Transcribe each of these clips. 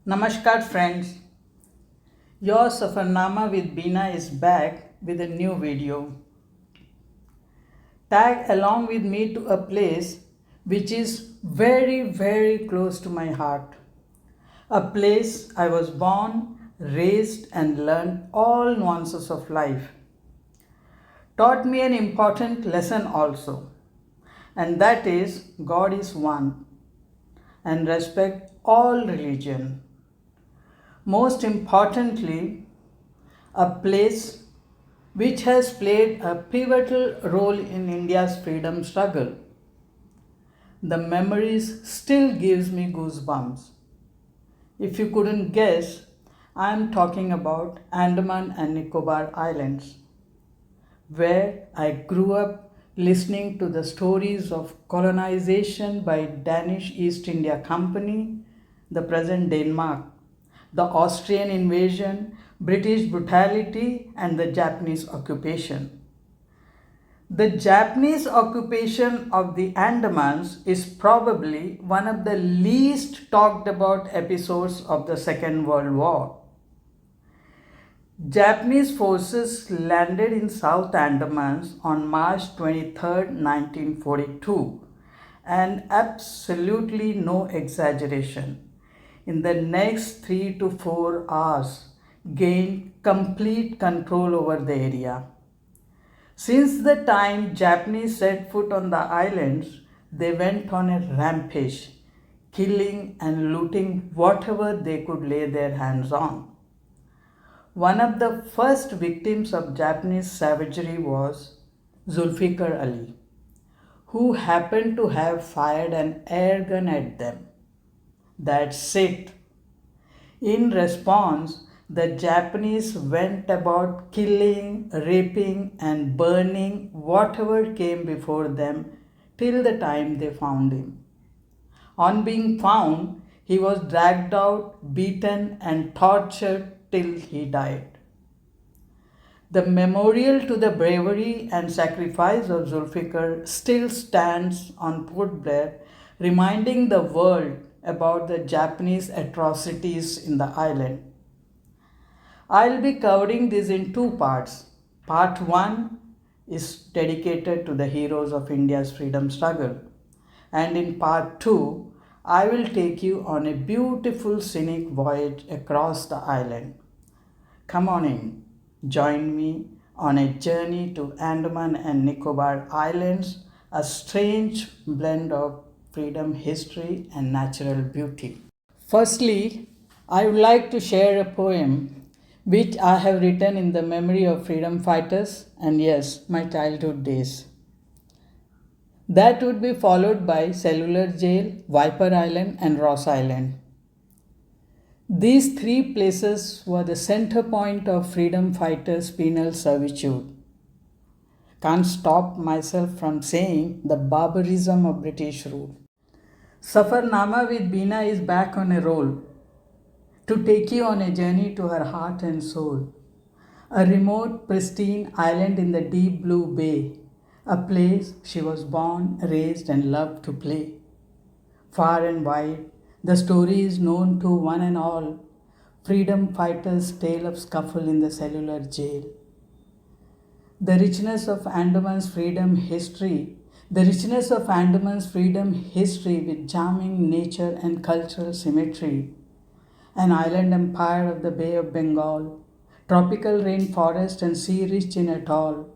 Namaskar friends, your Safarnama with Beena is back with a new video. Tag along with me to a place which is very close to my heart. A place I was born, raised and learned all nuances of life. Taught me an important lesson also, and that is God is one and respect all religion. Most importantly, a place which has played a pivotal role in India's freedom struggle. The memories still gives me goosebumps. If you couldn't guess, I am talking about Andaman and Nicobar Islands, where I grew up listening to the stories of colonization by Danish East India Company, the present Denmark, the Austrian invasion, British brutality, and the Japanese occupation. The Japanese occupation of the Andamans is probably one of the least talked about episodes of the Second World War. Japanese forces landed in South Andamans on March 23, 1942, and absolutely no exaggeration, in the next 3 to 4 hours, gained complete control over the area. Since the time Japanese set foot on the islands, they went on a rampage, killing and looting whatever they could lay their hands on. One of the first victims of Japanese savagery was Zulfikar Ali, who happened to have fired an air gun at them. That's it. In response, the Japanese went about killing, raping, and burning whatever came before them till the time they found him. On being found, he was dragged out, beaten, and tortured till he died. The memorial to the bravery and sacrifice of Zulfikar still stands on Port Blair, reminding the world about the Japanese atrocities in the island. I'll be covering this in two parts. Part 1 is dedicated to the heroes of India's freedom struggle, and in part 2, I will take you on a beautiful scenic voyage across the island. Come on in, join me on a journey to Andaman and Nicobar Islands, a strange blend of freedom, history, and natural beauty. Firstly, I would like to share a poem which I have written in the memory of freedom fighters and yes, my childhood days. That would be followed by Cellular Jail, Viper Island, and Ros Island. These three places were the center point of freedom fighters' penal servitude. Can't stop myself from saying the barbarism of British rule. Safarnama with Beena is back on a roll to take you on a journey to her heart and soul. A remote, pristine island in the deep blue bay, a place she was born, raised, and loved to play. Far and wide, the story is known to one and all. Freedom fighters' tale of scuffle in the cellular jail. The richness of Andaman's freedom history with charming nature and cultural symmetry. An island empire of the Bay of Bengal, tropical rainforest and sea rich in atoll.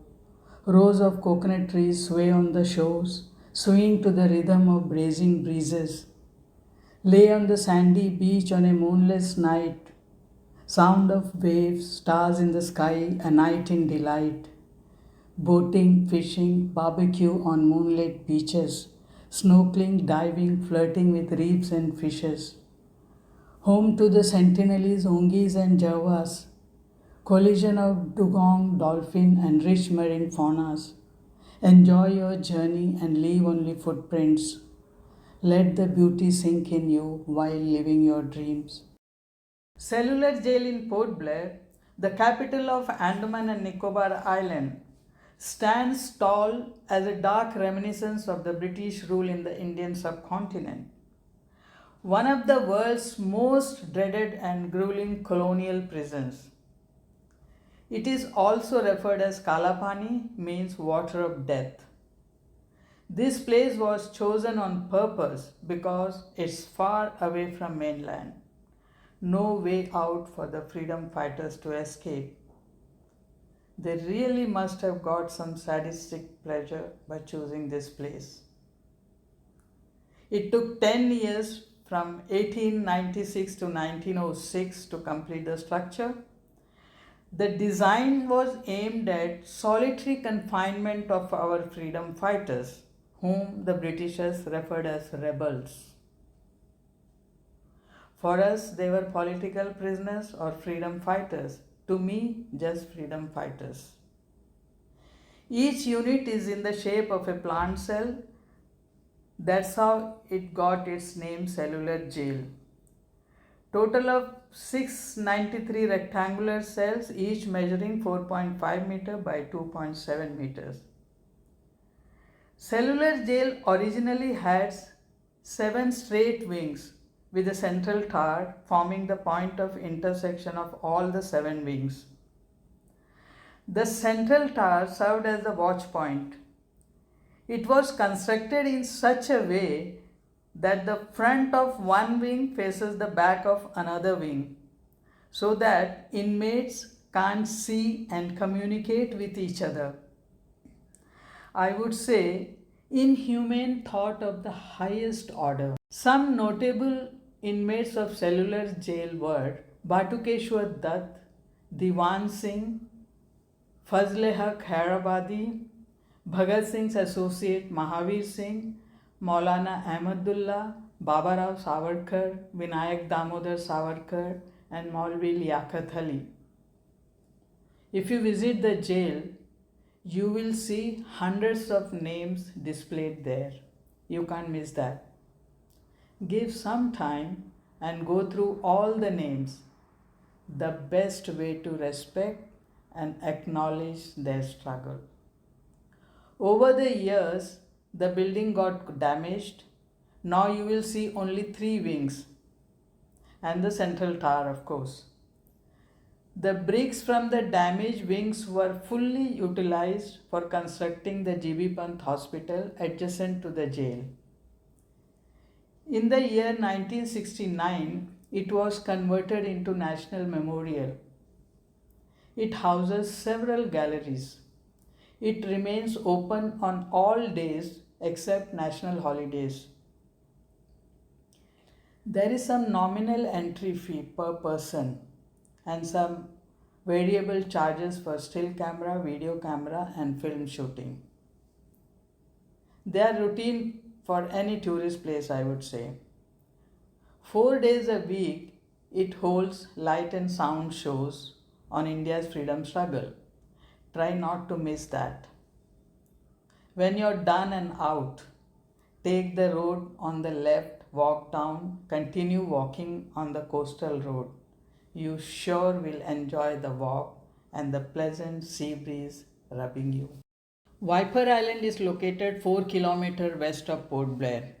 Rows of coconut trees sway on the shores, swinging to the rhythm of bracing breezes. Lay on the sandy beach on a moonless night. Sound of waves, stars in the sky, a night in delight. Boating, fishing, barbecue on moonlit beaches. Snorkeling, diving, flirting with reefs and fishes. Home to the sentinelese, ongis and javas. Collision of dugong, dolphin and rich marine faunas. Enjoy your journey and leave only footprints. Let the beauty sink in you while living your dreams. Cellular Jail in Port Blair, the capital of Andaman and Nicobar Island, stands tall as a dark reminiscence of the British rule in the Indian subcontinent. one of the world's most dreaded and grueling colonial prisons. It is also referred as Kalapani, means water of death. This place was chosen on purpose because it's far away from mainland. No way out for the freedom fighters to escape. They really must have got some sadistic pleasure by choosing this place. It took 10 years from 1896 to 1906 to complete the structure. The design was aimed at solitary confinement of our freedom fighters, whom the Britishers referred as rebels. For us, they were political prisoners or freedom fighters. To me, just freedom fighters. Each unit is in the shape of a plant cell. That's how it got its name, Cellular Jail. Total of 693 rectangular cells, each measuring 4.5 meter by 2.7 meters. Cellular Jail originally had 7 straight wings with a central tower forming the point of intersection of all the 7 wings. The central tower served as the watch point. It was constructed in such a way that the front of one wing faces the back of another wing, so that inmates can't see and communicate with each other. I would say inhumane thought of the highest order. Some notable inmates of Cellular Jail were Batukeshwar Dutt, Diwan Singh, Fazle Haq Hyderabadi, Bhagat Singh's associate Mahavir Singh, Maulana Ahmadullah, Baba Rao Savarkar, Vinayak Damodar Savarkar, and Maulvi Liaquat Ali. If you visit the jail, you will see hundreds of names displayed there. You can't miss that. Give some time and go through all the names. The best way to respect and acknowledge their struggle. Over the years, the building got damaged. Now you will see only 3 wings and the central tower, of course. The bricks from the damaged wings were fully utilized for constructing the GB Pant Hospital adjacent to the jail. In the year 1969, it was converted into National Memorial. It houses several galleries. It remains open on all days except national holidays. There is some nominal entry fee per person and some variable charges for still camera, video camera, and film shooting. They are routine for any tourist place, I would say. 4 days a week, it holds light and sound shows on India's freedom struggle. Try not to miss that. When you're done and out, take the road on the left, walk down, continue walking on the coastal road. You sure will enjoy the walk and the pleasant sea breeze rubbing you. Viper Island is located 4 km west of Port Blair,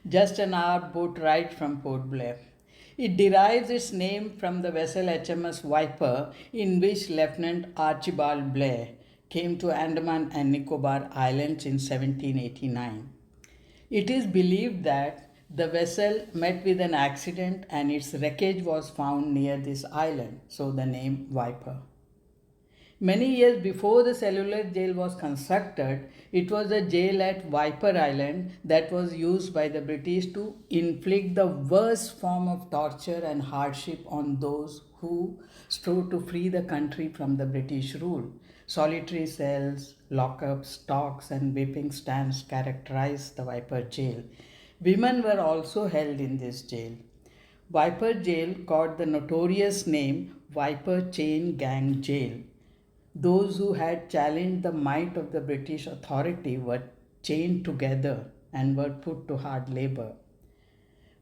just an hour boat ride from Port Blair. It derives its name from the vessel HMS Viper, in which Lieutenant Archibald Blair came to Andaman and Nicobar Islands in 1789. It is believed that the vessel met with an accident and its wreckage was found near this island, so the name Viper. Many years before the Cellular Jail was constructed, it was the jail at Viper Island that was used by the British to inflict the worst form of torture and hardship on those who strove to free the country from the British rule. Solitary cells, lockups, stocks, and whipping stands characterized the Viper Jail. Women were also held in this jail. Viper Jail got the notorious name Viper Chain Gang Jail. Those who had challenged the might of the British authority were chained together and were put to hard labor.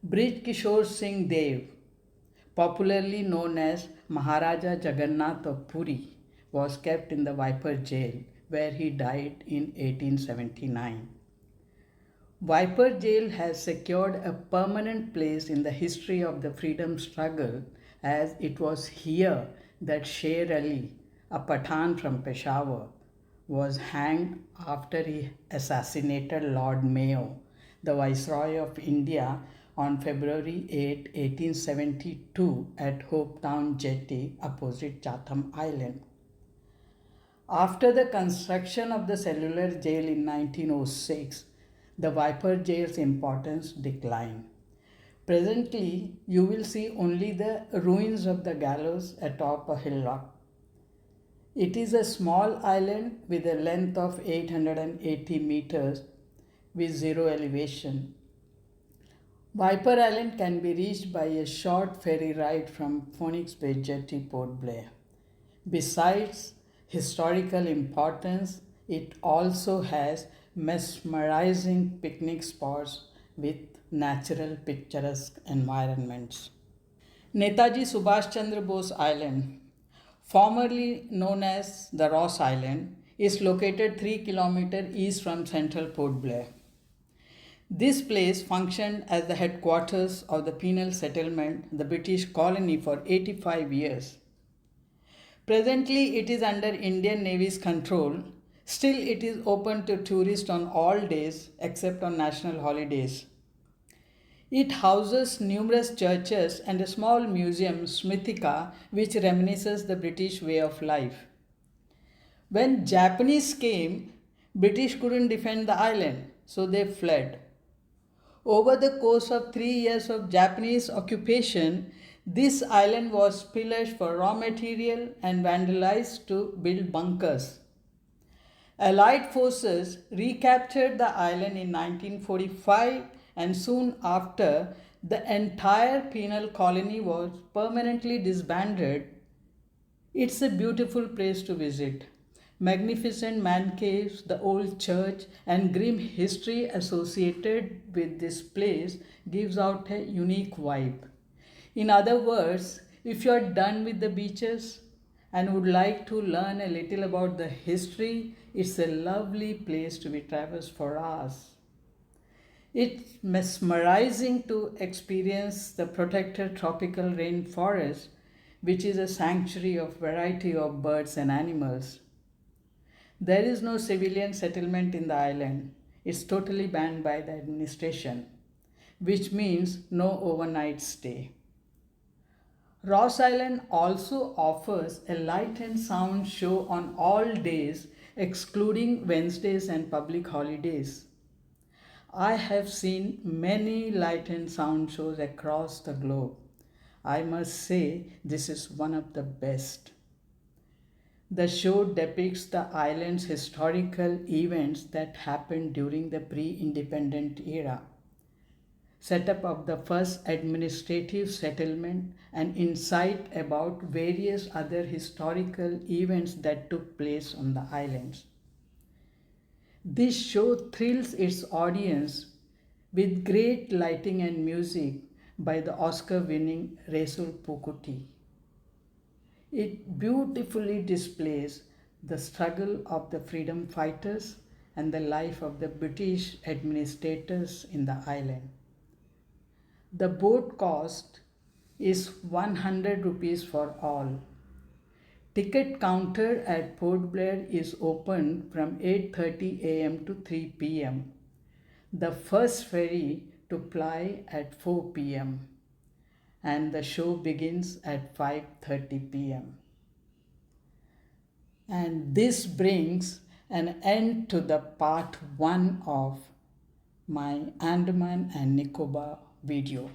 Brij Kishore Singh Dev, popularly known as Maharaja Jagannath of Puri, was kept in the Viper Jail, where he died in 1879. Viper Jail has secured a permanent place in the history of the freedom struggle, as it was here that Sher Ali, a Pathan from Peshawar, was hanged after he assassinated Lord Mayo, the Viceroy of India, on February 8, 1872 at Hopetown Jetty opposite Chatham Island. After the construction of the Cellular jail in 1906, the Viper jail's importance declined. Presently, you will see only the ruins of the gallows atop a hillock. It is a small island with a length of 880 meters with zero elevation. Viper Island can be reached by a short ferry ride from Phoenix Bay Jetty, Port Blair. Besides historical importance, it also has mesmerizing picnic spots with natural picturesque environments. Netaji Subhash Chandra Bose Island, formerly known as the Ros Island, is located 3 kilometers east from central Port Blair. This place functioned as the headquarters of the penal settlement, the British colony, for 85 years. Presently, it is under Indian Navy's control. Still, it is open to tourists on all days except on national holidays. It houses numerous churches and a small museum, Smithika, which reminisces the British way of life. When Japanese came, British couldn't defend the island, so they fled. Over the course of 3 years of Japanese occupation, this island was pillaged for raw material and vandalized to build bunkers. Allied forces recaptured the island in 1945, and soon after, the entire penal colony was permanently disbanded. It's a beautiful place to visit. Magnificent man caves, the old church, and grim history associated with this place gives out a unique vibe. In other words, if you are done with the beaches and would like to learn a little about the history, it's a lovely place to be traversed for hours. It's mesmerizing to experience the protected tropical rainforest, which is a sanctuary of variety of birds and animals. There is no civilian settlement in the island. It's totally banned by the administration, which means no overnight stay. Ros Island also offers a light and sound show on all days, excluding Wednesdays and public holidays. I have seen many light and sound shows across the globe. I must say this is one of the best. The show depicts the island's historical events that happened during the pre-independent era, setup of the first administrative settlement, and insight about various other historical events that took place on the islands. This show thrills its audience with great lighting and music by the Oscar-winning Resul Pukuti. It beautifully displays the struggle of the freedom fighters and the life of the British administrators in the island. The boat cost is 100 rupees for all. Ticket counter at Port Blair is open from 8:30 a.m. to 3 p.m. The first ferry to ply at 4 p.m. and the show begins at 5:30 p.m. And this brings an end to the part 1 of my Andaman and Nicobar video.